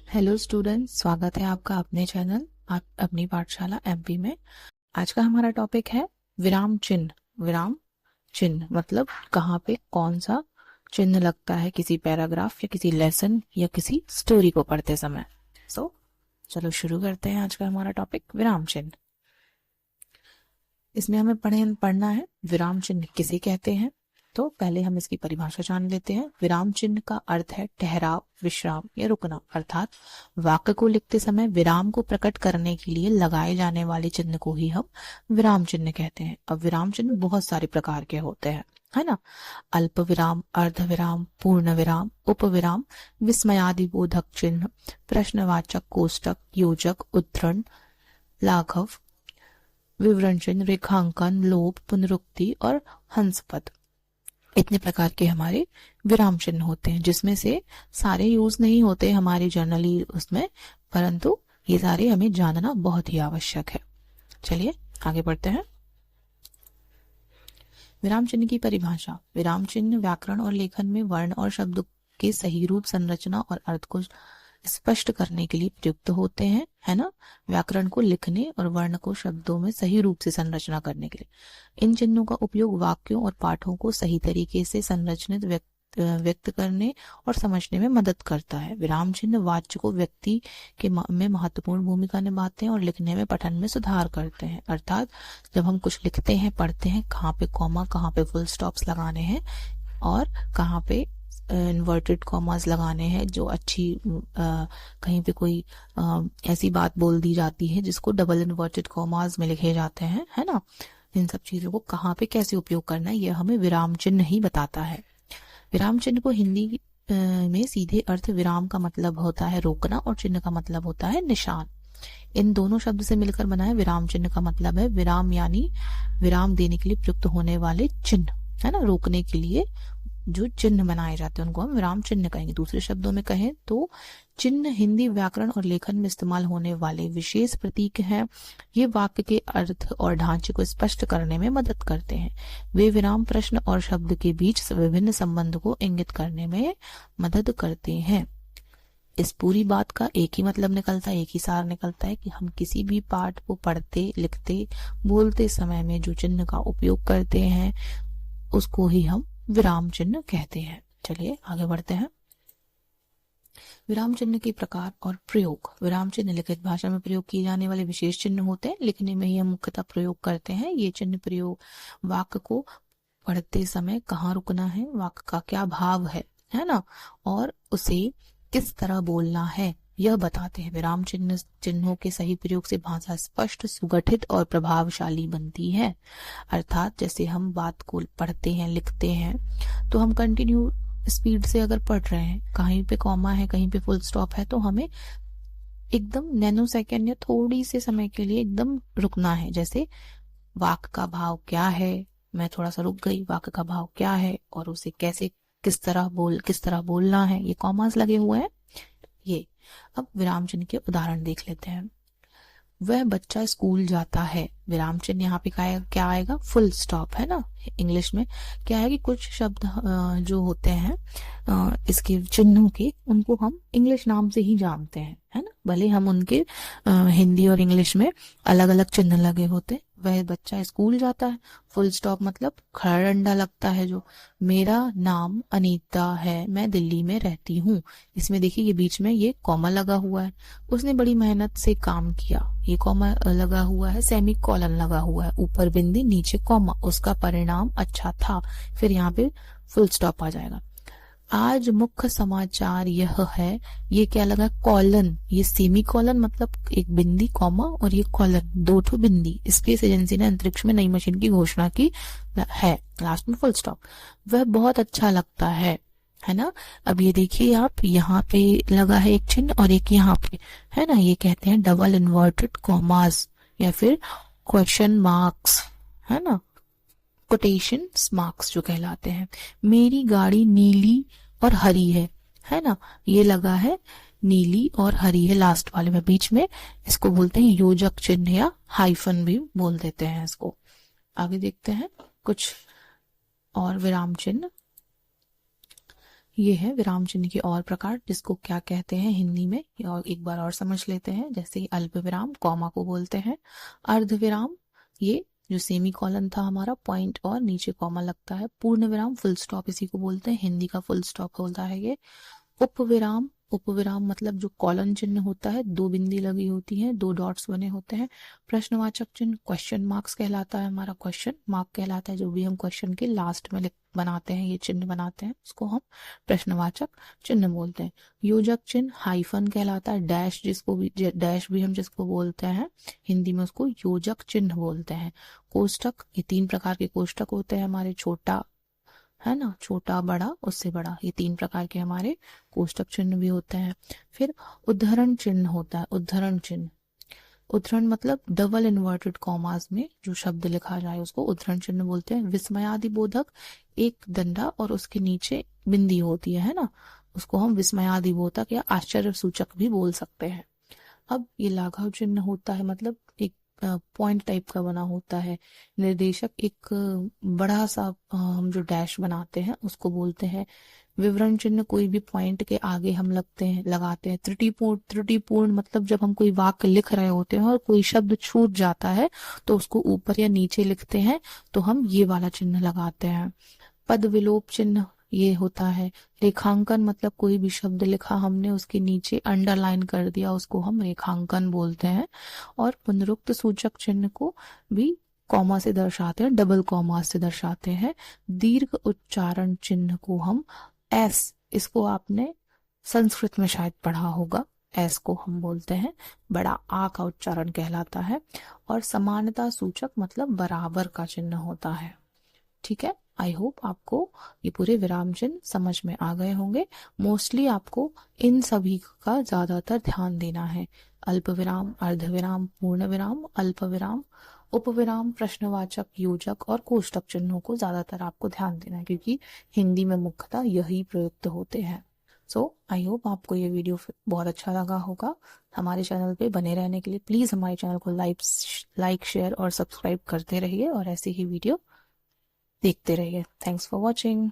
Hello students, स्वागत है आपका अपने चैनल आप अपनी पाठशाला एमपी में। आज का हमारा टॉपिक है विराम चिन्ह। विराम चिन्ह मतलब कहाँ पे कौन सा चिन्ह लगता है किसी पैराग्राफ या किसी लेसन या किसी स्टोरी को पढ़ते समय। चलो शुरू करते हैं आज का हमारा टॉपिक विराम चिन्ह। इसमें हमें पढ़ना है विराम चिन्ह किसे कहते हैं। तो पहले हम इसकी परिभाषा जान लेते हैं। विराम चिन्ह का अर्थ है ठहराव, विश्राम या रुकना, अर्थात वाक्य को लिखते समय विराम को प्रकट करने के लिए लगाए जाने वाले चिन्ह को ही हम विराम चिन्ह कहते हैं। अब विराम चिन्ह बहुत सारे प्रकार के होते हैं, है ना। अल्प विराम, अर्ध विराम, पूर्ण विराम, उपविराम, विस्मयादि बोधक चिन्ह, प्रश्नवाचक कोष्टक, योजक, उद्धरण, लाघव, विवरण चिन्ह, रेखांकन, लोभ, पुनरुक्ति और हंसपद। इतने प्रकार के हमारे विराम चिन्ह होते हैं, जिसमें से सारे यूज नहीं होते हमारे जर्नली उसमें, परंतु ये सारे हमें जानना बहुत ही आवश्यक है। चलिए आगे बढ़ते हैं। विराम चिन्ह की परिभाषा। विराम चिन्ह व्याकरण और लेखन में वर्ण और शब्द के सही रूप, संरचना और अर्थ को स्पष्ट करने के लिए प्रयुक्त होते हैं, है ना। व्याकरण को लिखने और वर्ण को शब्दों में सही रूप से संरचना करने के लिए इन चिन्हों का उपयोग वाक्यों और पाठों को सही तरीके से संरचित व्यक्त करने और समझने में मदद करता है। विराम चिन्ह वाच्य को व्यक्ति के में महत्वपूर्ण भूमिका निभाते हैं और लिखने में, पठन में सुधार करते हैं। अर्थात जब हम कुछ लिखते हैं, पढ़ते हैं, कहाँ पे कॉमा, कहाँ पे फुल स्टॉप्स लगाने हैं और कहाँ पे इन्वर्टेड कॉमास लगाने हैं, जो अच्छी कहीं पे कोई ऐसी बात बोल दी जाती है जिसको डबल इन्वर्टेड कॉमास में लिखे जाते हैं, है ना। इन सब चीजों को कहाँ पे कैसे उपयोग करना है यह हमें विराम चिन्ह ही बताता है। विराम चिन्ह को हिंदी में सीधे अर्थ विराम का मतलब होता है रोकना और चिन्ह का मतलब होता है निशान। इन दोनों शब्द से मिलकर बना है विराम चिन्ह का मतलब है विराम, यानी विराम देने के लिए प्रयुक्त होने वाले चिन्ह, है ना। रोकने के लिए जो चिन्ह बनाए जाते हैं उनको हम विराम चिन्ह कहेंगे। दूसरे शब्दों में कहें तो चिन्ह हिंदी व्याकरण और लेखन में इस्तेमाल होने वाले विशेष प्रतीक हैं। ये वाक्य के अर्थ और ढांचे को स्पष्ट करने में मदद करते हैं। वे विराम प्रश्न और शब्द के बीच विभिन्न संबंध को इंगित करने में मदद करते हैं। इस पूरी बात का एक ही मतलब निकलता है, एक ही सार निकलता है कि हम किसी भी पाठ को पढ़ते, लिखते, बोलते समय में जो चिन्ह का उपयोग करते हैं उसको ही हम विराम चिन्ह कहते हैं। चलिए आगे बढ़ते हैं। विराम चिन्ह के प्रकार और प्रयोग। विराम चिन्ह लिखित भाषा में प्रयोग किए जाने वाले विशेष चिन्ह होते हैं, लिखने में ही हम मुख्यतः प्रयोग करते हैं। ये चिन्ह प्रयोग वाक्य को पढ़ते समय कहाँ रुकना है, वाक्य का क्या भाव है ना, और उसे किस तरह बोलना है यह बताते हैं। विराम चिन्हों के सही प्रयोग से भाषा स्पष्ट, सुगठित और प्रभावशाली बनती है। अर्थात जैसे हम बात को पढ़ते हैं, लिखते हैं, तो हम कंटिन्यू स्पीड से अगर पढ़ रहे हैं, कहीं पे कॉमा है, कहीं पे फुल स्टॉप है, तो हमें एकदम नैनो सेकेंड या थोड़ी से समय के लिए एकदम रुकना है। जैसे वाक्य का भाव क्या है, मैं थोड़ा सा रुक गई, वाक्य का भाव क्या है और उसे कैसे किस तरह बोलना है, ये कॉमास लगे हुए हैं ये। अब विराम चिन्ह के उदाहरण देख लेते हैं। वह बच्चा स्कूल जाता है। विराम चिन्ह यहाँ पे क्या आएगा, फुल स्टॉप, है ना। इंग्लिश में क्या है कि कुछ शब्द जो होते हैं इसके चिन्हों के, उनको हम इंग्लिश नाम से ही जानते हैं, है ना। भले हम उनके हिंदी और इंग्लिश में अलग अलग चिन्ह लगे होते। वह बच्चा स्कूल जाता है, फुल स्टॉप मतलब खड़ा डंडा लगता है जो। मेरा नाम अनीता है, मैं दिल्ली में रहती हूँ। इसमें देखिए ये बीच में ये कॉमा लगा हुआ है, उसने बड़ी मेहनत से काम किया, ये कॉमा लगा हुआ है, सेमी कॉलन लगा हुआ है, ऊपर बिंदी नीचे कॉमा, उसका परिणाम अच्छा था, फिर यहाँ पे फुल स्टॉप आ जाएगा। आज मुख्य समाचार यह है, ये क्या लगा, कॉलन, ये सेमी कॉलन मतलब एक बिंदी कॉमा और ये कॉलन, दो ठो बिंदी। स्पेस एजेंसी ने अंतरिक्ष में नई मशीन की घोषणा की है, लास्ट में फुल स्टॉप। वह बहुत अच्छा लगता है ना। अब ये देखिए आप, यहाँ पे लगा है एक चिन्ह और एक यहाँ पे, है ना। ये कहते हैं डबल इन्वर्टेड कॉमास या फिर क्वेश्चन मार्क्स, है ना, कोटेशन मार्क्स जो कहलाते हैं। मेरी गाड़ी नीली और हरी है ना। ये लगा है नीली और हरी है लास्ट वाले में, बीच में इसको बोलते हैं योजक चिन्ह या हाइफन भी बोल देते हैं इसको। आगे देखते हैं कुछ और विराम चिन्ह। ये है विराम चिन्ह के और प्रकार, जिसको क्या कहते हैं हिंदी में, और एक बार और समझ लेते हैं। जैसे अल्प विराम, कॉमा को बोलते हैं। अर्ध विराम, ये जो सेमी कॉलन था हमारा, पॉइंट और नीचे कॉमा लगता है। पूर्ण विराम, फुल स्टॉप इसी को बोलते हैं, हिंदी का फुल स्टॉप होता है ये। उपविराम, उपविराम मतलब जो कॉलन चिन्ह होता है, दो बिंदी लगी होती हैं, दो डॉट्स बने होते हैं। प्रश्नवाचक चिन्ह, क्वेश्चन मार्क्स कहलाता है हमारा, क्वेश्चन मार्क कहलाता है जो भी हम क्वेश्चन के लास्ट में बनाते हैं, ये चिन्ह बनाते हैं, उसको हम प्रश्नवाचक चिन्ह बोलते हैं। योजक चिन्ह हाइफन कहलाता है। डैश डैश भी हम जिसको बोलते हैं हिंदी में, उसको योजक चिन्ह बोलते हैं। कोष्टक, ये 3 प्रकार के कोष्टक होते हैं हमारे, छोटा है ना, छोटा बड़ा उससे बड़ा, ये 3 प्रकार के हमारे कोष्टक चिन्ह भी होते हैं। फिर उद्धरण चिन्ह होता है। उद्धरण चिन्ह, उद्धरण मतलब डबल इन्वर्टेड कॉमास में जो शब्द लिखा जाए उसको उद्धरण चिन्ह बोलते हैं। विस्मयादि बोधक, एक डंडा और उसके नीचे बिंदी होती है ना, उसको हम विस्मयादि बोधक या आश्चर्य सूचक भी बोल सकते हैं। अब ये लाघव चिन्ह होता है, मतलब एक पॉइंट टाइप का बना होता है। निर्देशक, एक बड़ा सा हम जो डैश बनाते हैं उसको बोलते हैं। विवरण चिन्ह, कोई भी पॉइंट के आगे हम लगाते हैं। त्रुटिपूर्ण, त्रुटिपूर्ण मतलब जब हम कोई वाक्य लिख रहे होते हैं और कोई शब्द छूट जाता है तो उसको ऊपर या नीचे लिखते हैं, तो हम ये वाला चिन्ह लगाते हैं। पद विलोप चिन्ह ये होता है। रेखांकन मतलब कोई भी शब्द लिखा हमने, उसके नीचे अंडरलाइन कर दिया, उसको हम रेखांकन बोलते हैं। और पुनरुक्त सूचक चिन्ह को भी कॉमा से दर्शाते हैं, डबल कॉमा से दर्शाते हैं। दीर्घ उच्चारण चिन्ह को हम एस, इसको आपने संस्कृत में शायद पढ़ा होगा, एस को हम बोलते हैं, बड़ा आ का उच्चारण कहलाता है। और समानता सूचक मतलब बराबर का चिन्ह होता है। ठीक है, आई होप आपको ये पूरे विराम चिन्ह समझ में आ गए होंगे। मोस्टली आपको इन सभी का ज्यादातर ध्यान देना है। अल्प विराम, अर्ध विराम, पूर्ण विराम, अल्प विराम, उपविराम, प्रश्नवाचक, योजक और कोष्टक चिन्हों को ज्यादातर आपको ध्यान देना है, क्योंकि हिंदी में मुख्यतः यही प्रयुक्त होते हैं। सो आई होप आपको ये वीडियो बहुत अच्छा लगा होगा। हमारे चैनल पे बने रहने के लिए प्लीज हमारे चैनल को लाइक शेयर और सब्सक्राइब करते रहिए और ऐसे ही वीडियो देखते रहिए। Thanks for watching.